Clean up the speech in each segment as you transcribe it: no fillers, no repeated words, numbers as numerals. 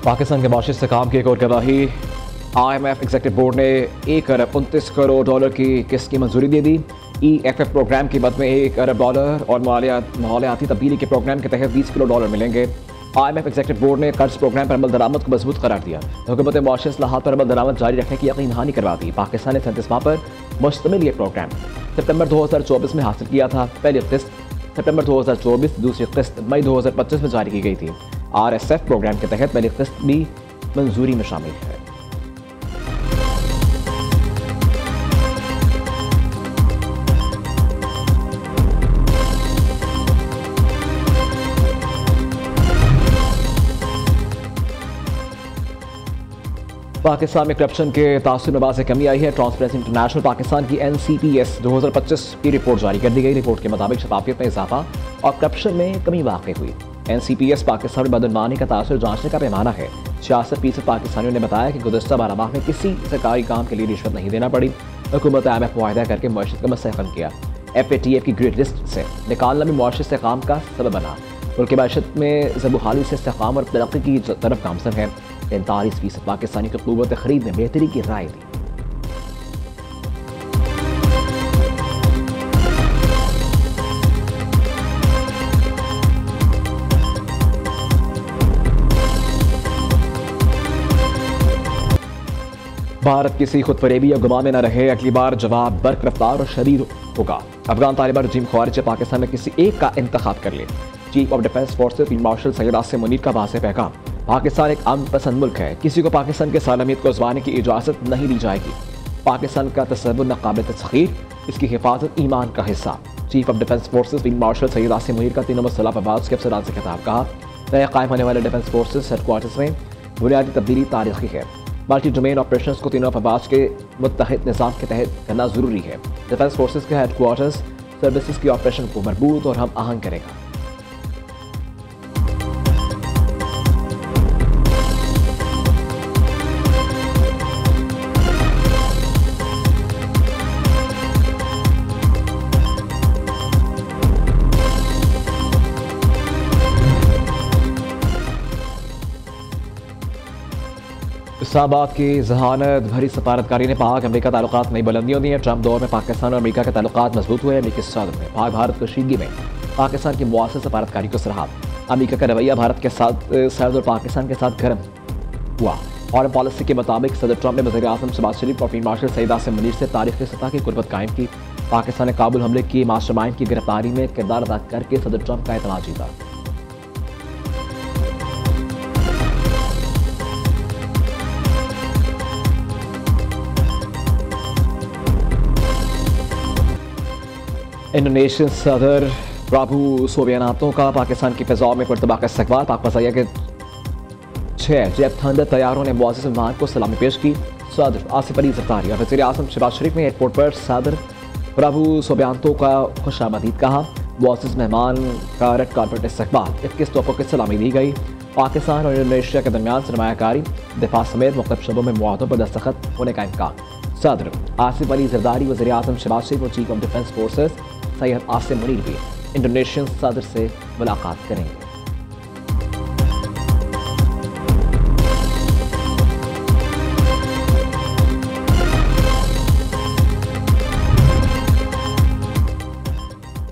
पाकिस्तान के माशी इस्तेहकाम की एक और गवाही। IMF एग्जीक्यूटिव बोर्ड ने 1 अरब 29 करोड़ डॉलर की किस्त की मंजूरी दे दी। EFF प्रोग्राम की मद में 1 अरब डॉलर और माहौलियाती तब्दीली के प्रोग्राम के तहत 20 करोड़ डॉलर मिलेंगे। IMF एग्जीक्यूटिव बोर्ड ने कर्ज प्रोग्राम पर अमल दरामद को मजबूत करार दिया। हुकूमत माशी इस्लाहात पर अमल दरामद जारी रखने की यकीन दहानी करवा दी। पाकिस्तान ने 37 माह पर मुश्तमिल ये प्रोग्राम सितंबर 2024 में हासिल किया था। पहली किस्त सितंबर 2024, दूसरी किस्त मई 2025 में जारी की गई थी। RSF प्रोग्राम के तहत पहली किस्त भी मंजूरी में शामिल है। पाकिस्तान में करप्शन के तासुर में बाज़ कमी आई है। ट्रांसपेरेंसी इंटरनेशनल पाकिस्तान की NCPS 2025 की रिपोर्ट जारी कर दी गई। रिपोर्ट के मुताबिक शफाफियत में इजाफा और करप्शन में कमी वाक़ई हुई। NCPS पाकिस्तान में बदनमानी का तासुर जांचने का पैमाना है। 66% पाकिस्तानियों ने बताया कि गुज़श्ता 12 माह में किसी सरकारी काम के लिए रिश्वत नहीं देना पड़ी। हुकूमत IMF मुआहदा करके मईशत का मसला कम किया। FATF की ग्रेड लिस्ट से निकालना भी मुआशी इस्तेहकाम का सबब बना। मुल्क की मईशत में ज़बूहाली से इस्तेहकाम और तरक्की की तरफ गामजन है। 43% पाकिस्तानी की क़ुव्वत ख़रीद में बेहतरी की राय दी। भारत किसी खुद फरेबी या गुमान में न रहे। अगली बार जवाब बर्क रफ्तार और शदीद होगा। अफगान तालिबान रजीम ख्वारिज पाकिस्तान में किसी एक का इंतखाब कर ले। Chief of defence forces field marshal Syed Asim Munir का वाज़ेह पैगाम। पाकिस्तान एक अमन पसंद मुल्क है। किसी को पाकिस्तान के सालमियत को उजवाने की इजाज़त नहीं दी जाएगी। पाकिस्तान का तसव्वुर नाकाबिल तस्खीर, इसकी हिफाजत ईमान का हिस्सा। Chief of defence forces field marshal Syed Asim Munir का 3 नंबर सलाह अब्बास के अफसरान से खिताब। कहा, नए कायम होने वाले डिफेंस फोर्सेस हेडक्वार्टर्स में बुनियादी तब्दीली तारीखी है। मल्टी डोमेन ऑपरेशन को 3 अब्बास के मुत्तहिद निज़ाम के तहत करना ज़रूरी है। डिफेंस फोर्सेस के हेडक्वार्टर्स सर्विसेज की ऑपरेशन को मजबूत और हम आहंग करेगा। इस्लामाबाद की जहानत भरी सफारतकारी ने पाक अमरीका ताल्लुकात नई बुलंदियों दी है। ट्रंप दौर में पाकिस्तान और अमरीका के ताल्लुकात मजबूत हुए। अमरीकी सदर ने पाक भारत कशीदगी में पाकिस्तान की मुआसर सफारतकारी को सराहा। अमरीका का रवैया भारत के साथ सर्द और पाकिस्तान के साथ गर्म हुआ। फॉरेन पॉलिसी के मुताबिक सदर ट्रंप ने वज़ीर आज़म शहबाज शरीफ और फील्ड मार्शल सैयद आसिम मुनीर से तारीख़ी सतह की कुर्बत कायम की। पाकिस्तान ने काबुल हमले की मास्टरमाइंड की गिरफ्तारी में किरदार अदा करके सदर ट्रंप का एतमाद जीता। इंडोनेशियन सदर प्राबू सुबियानतो का पाकिस्तान की फ़िज़ा में पुरतबाक इस्तकबाल। पाक फ़ज़ाइया के 6 जेट थंडर तैयारों ने मुअज़्ज़ज़ मेहमान को सलामी पेश की। सदर आसिफ अली ज़रदारी और वज़ीर आज़म शहबाज शरीफ ने एयरपोर्ट पर सदर प्राबू सुबियानतो का खुशामदीद कहा। मुअज़्ज़ज़ मेहमान का रेड कारपेट इस्तकबाल, 21 तोपों की सलामी दी गई। पाकिस्तान और इंडोनेशिया के दरमियान सरमायाकारी, दिफा समेत मुख्तलिफ शोबों में मुआहदों पर दस्तखत होने का इम्कान। सदर आसिफ अली ज़रदारी, वज़ीर आज़म शहबाज शरीफ और chief of defence forces Syed Asim Munir भी इंडोनेशियन सदर से मुलाकात करेंगे।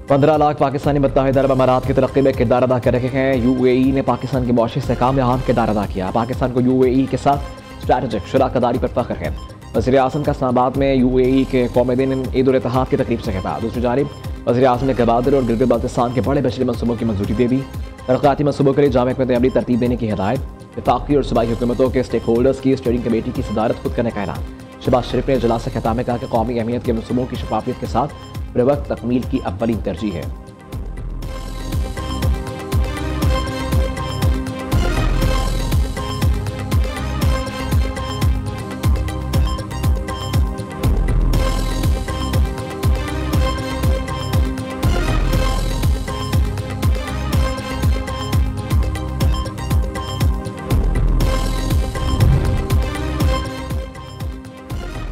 पंद्रह लाख पाकिस्तानी मुत्तहिदा अरब अमारात की तरक्की में किरदार अदा कर रहे हैं। UAE ने पाकिस्तान के मुआशी इस्तेहकाम में अहम किरदार अदा किया। पाकिस्तान को UAE के साथ स्ट्रैटेजिक शराकदारी पर फख्र है। वज़ीर आज़म का इस्लामाबाद में UAE के कौमी दिन ईद उल इत्तेहाद की तकरीब से खिताब। दूसरी जानिब वज़ीर आज़म ने गवादर और गिलगित बाल्तिस्तान के बड़े बशरी मनसूबों की मंजूरी दे दी। तरक्याती मनसूबों के लिए जामे में अमली तरतीब देने की हिदायत। वफाकी और सूबाई हुकूमतों के स्टेक होल्डर्स की स्टीयरिंग कमेटी की सदारत खुद करने का ऐलान। शहबाज शरीफ ने इजलास से खिताब में कहा कि कौमी अहमियत के मनसूबों की शफाफियत के साथ बरवक्त तकमील की अव्वलीन तरजीह है।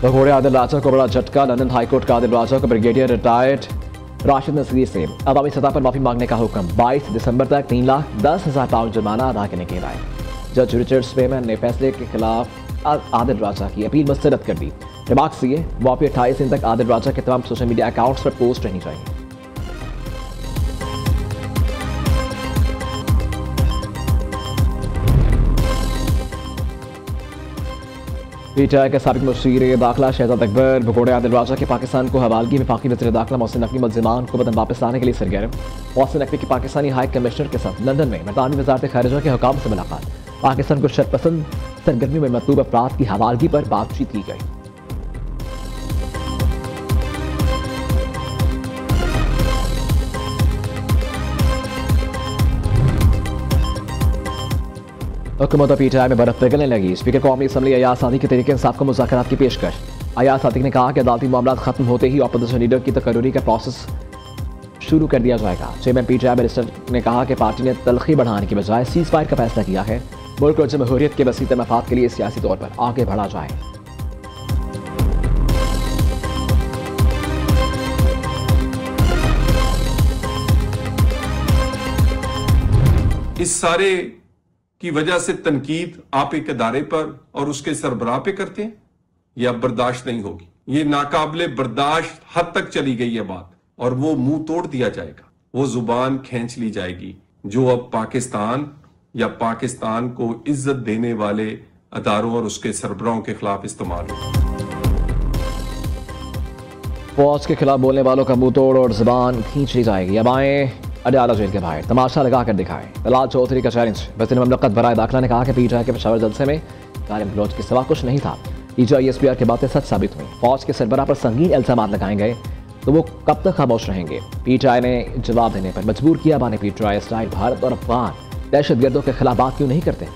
भगोड़े आदिल राजा को बड़ा झटका। लंदन हाईकोर्ट का आदिल राजा को ब्रिगेडियर रिटायर्ड राशिद नसीर से अवामी सतह पर माफी मांगने का हुक्म। 22 दिसंबर तक 3,10,000 पाउंड जुर्माना अदा करने की हिदायत। जज रिचर्ड स्वेमन ने फैसले के खिलाफ आदिल राजा की अपील मुस्तरद कर दी। रिमार्क्स ये वापी 28 दिन तक आदिल राजा के तमाम सोशल मीडिया अकाउंट्स पर पोस्ट रहनी चाहिए। पीटीआई के साबिक मुशीर दाखिला शहजाद अकबर भगोड़े आदिल राजा के पाकिस्तान को हवालगी में पाकि वज़ीर दाखिला मोहसिन नकवी मुल्ज़िमान को वतन वापस लाने के लिए सरगर्म। मोहसिन नकवी की पाकिस्तानी हाई कमिश्नर के साथ लंदन में बरतानवी वज़ारत ख़ारिजा के हुकाम से मुलाकात। पाकिस्तान को शरपसंद सरगर्मी में मतलूब अफराद की हवालगी पर बातचीत की गई। हुकूमत और पीटीआई में बर्फ पिघलने लगी। स्पीकर कौमी असम्बली अयाज सादिक के तरीके इंसाफ को मुज़ाकरात की पेशकश। अयाज सादिक ने कहा कि अदालती मामला खत्म होते ही अपोजिशन लीडर की तकर्री का प्रोसेस शुरू कर दिया जाएगा। चेयरमैन पीटीआई बैरिस्टर ने कहा कि पार्टी ने तलखी बढ़ाने की बजाय सीज फायर का फैसला किया है। मुल्क और जमहूरियत के वसीत मफाद के लिए सियासी तौर पर आगे बढ़ा जाए। इस सारे की वजह से तनकीद आप एक अदारे पर और उसके सरबराह पे करते हैं, यह अब बर्दाश्त नहीं होगी। ये नाकाबिले बर्दाश्त हद तक चली गई है बात, और वो मुंह तोड़ दिया जाएगा, वो जुबान खींच ली जाएगी जो अब पाकिस्तान या पाकिस्तान को इज्जत देने वाले अदारों और उसके सरबराहों के खिलाफ इस्तेमाल हो। फौज के खिलाफ बोलने वालों का मुंह तोड़ और जुबान खींच ली जाएगी। अब आए अडयाला जेल के बाहर तमाशा लगाकर दिखाएं। तलाल चौधरी का चैलेंज। वज़ीर ममलकत बराए दाखिला ने कहा कि पीटीआई के पेशावर जलसे में तालिम बलोच के सिवा कुछ नहीं था। EJISPR की बातें सच साबित हुई। फौज के सरबराह पर संगीन इल्जामात लगाए गए तो वो कब तक खामोश रहेंगे। पीटीआई ने जवाब देने पर मजबूर किया। बाने पीटीआई स्टाइल भारत और अफगान दहशतगर्दों के खिलाफ बात क्यों नहीं करते।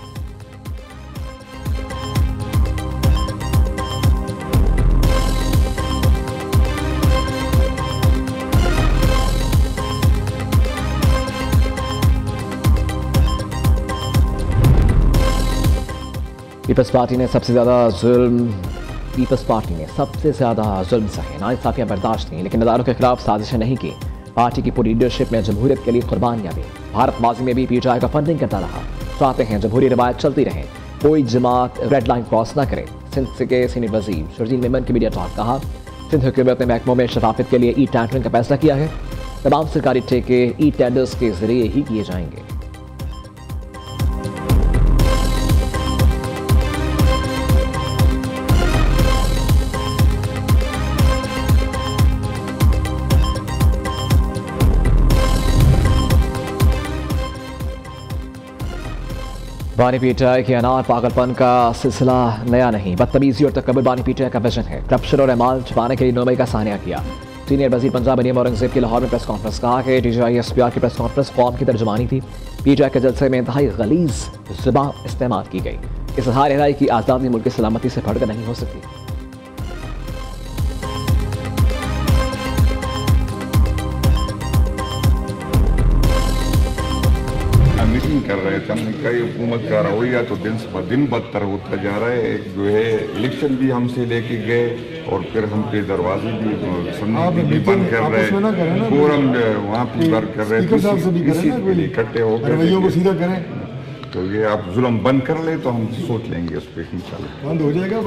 पीपल्स पार्टी ने सबसे ज़्यादा जुल्म सहे, नाइंसाफियाँ बर्दाश्त की, लेकिन अदारों के खिलाफ साजिशें नहीं की। पार्टी की पूरी लीडरशिप में जमहूरियत के लिए कुर्बानियाँ दी। भारत माजी में भी पीटीआई का फंडिंग करता रहा। चाहते हैं जमहूरी रिवायत चलती रहे, कोई जमात रेड लाइन क्रॉस ना करे। सिंध के सीनियर वजीर शर्जील मेमन की मीडिया टॉक। कहा सिंध हुकूमत ने महकमों में शफाफत के लिए ई टेंडरिंग का फैसला किया है। तमाम सरकारी ठेके ई टेंडर्स के जरिए ही किए जाएंगे। बानी पीटीआई के अनार पागलपन का सिलसिला नया नहीं, बदतमीजी और तकब्बुर बानी पीटीआई का विजन है। करप्शन और अमाल छुपाने के लिए नोमई का सानिया किया। सीनियर वजीर पंजाब अनीम औरंगजेब की लाहौर में प्रेस कॉन्फ्रेंस। कहा कि DGISPR की प्रेस कॉन्फ्रेंस कौम की तर्जुमानी थी। पीटीआई के जलसे में इंतहाई गलीज ज़ुबान इस्तेमाल की गई। इजहार राय की आज़ादी मुल्क की सलामती से बढ़कर नहीं हो सकती। मीटिंग कर रहे थे, हमने कई हुकूमत का रवैया तो दिन ब दिन बदतर होता जा रहा है। एक जो है इलेक्शन भी हमसे लेके गए और फिर हम पे दरवाजे भी सुनने भी बंद कर रहे, फोरम वहाँ भी बंद कर रहे, इसी के लिए इकट्ठे होकर सीधा करें। तो ये आप जुल्म बंद कर ले तो हम सोच लेंगे उस पर इंशाल्लाह बंद हो जाएगा।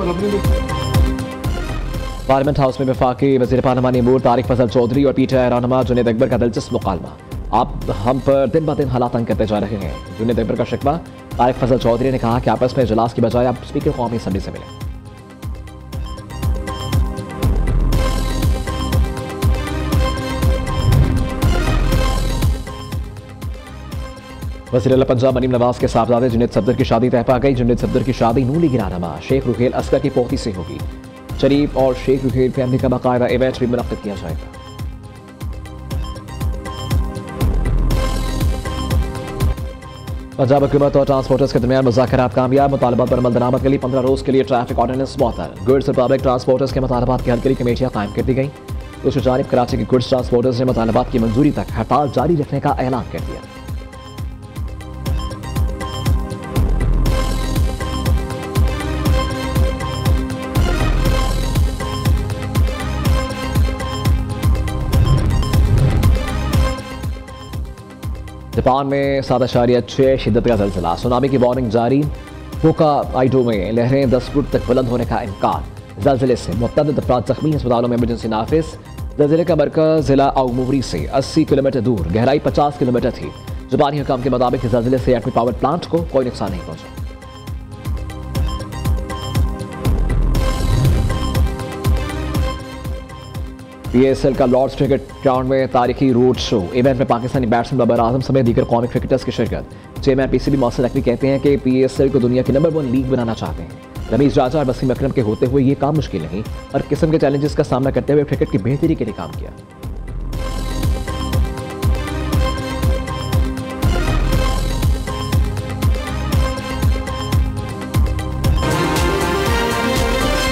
पार्लियामेंट हाउस में वफाकी वज़ीर पार्लिमानी अमूर तारिक फजल चौधरी और पीटीआई रहनुमा जुनैद अकबर का दिलचस्प मुकालमा। आप हम पर दिन ब दिन हालात तंग करते जा रहे हैं। जुनैद अकबर का शिकवा। तारिक फजल चौधरी ने कहा कि आपस में इजलास की बजाय आप स्पीकर कौमी असम्बली से मिले। वज़ीर आला पंजाब मरीम नवाज के साहबजादे जुनैद सफदर की शादी तय पा गई। जुनैद सफदर की शादी नूली गिरानमा शेख रुहेल असगर की पोती से होगी। शरीफ और शेख रुहेल फैमिली का बाकायदा इवेंट भी मुनक्किद किया जाएगा। पंजाब हुकूमत और ट्रांसपोर्टर्स के दरमियान मुज़ाकरात कामयाब। मुतालबात पर अमल दरामद के लिए 15 रोज़ के लिए ट्रैफिक ऑर्डिनेंस मुअत्तल। गुड्स और पब्लिक ट्रांसपोर्टर्स के मुतालबात के हल के लिए कमेटियाँ कायम कर दी गई। दूसरी जानिब कराची के गुड्स ट्रांसपोर्टर्स ने मुतालबात की मंजूरी तक हड़ताल जारी रखने का ऐलान कर दिया। जापान में 7.6 शिद्दत का ज़लज़ला, सुनामी की वार्निंग जारी। होक्काइडो में लहरें 10 फुट तक बुलंद होने का इम्कान। ज़लज़ले से मुतअद्दिद अफराद ज़ख्मी, अस्पतालों में इमरजेंसी नाफिज। ज़लज़ले का मरकज़ ज़िला आउमोरी से 80 किलोमीटर दूर, गहराई 50 किलोमीटर थी। जापानी हुकाम के मुताबिक ज़लज़ले से एटमी पावर प्लांट को कोई नुकसान नहीं पहुंचा। PSL का लॉर्ड्स क्रिकेट ग्राउंड में तारीखी रोड शो। इवेंट में पाकिस्तानी बैट्समैन बाबर आजम समेत दीगर कौमी क्रिकेटर्स की शिरकत। चेयरमैन PCB मोहसिन नकवी कहते हैं कि PSL को दुनिया की नंबर 1 लीग बनाना चाहते हैं। रमीज राजा और वसीम अकरम के होते हुए ये काम मुश्किल नहीं और किस्म के चैलेंजेस का सामना करते हुए क्रिकेट की बेहतरी के लिए काम किया।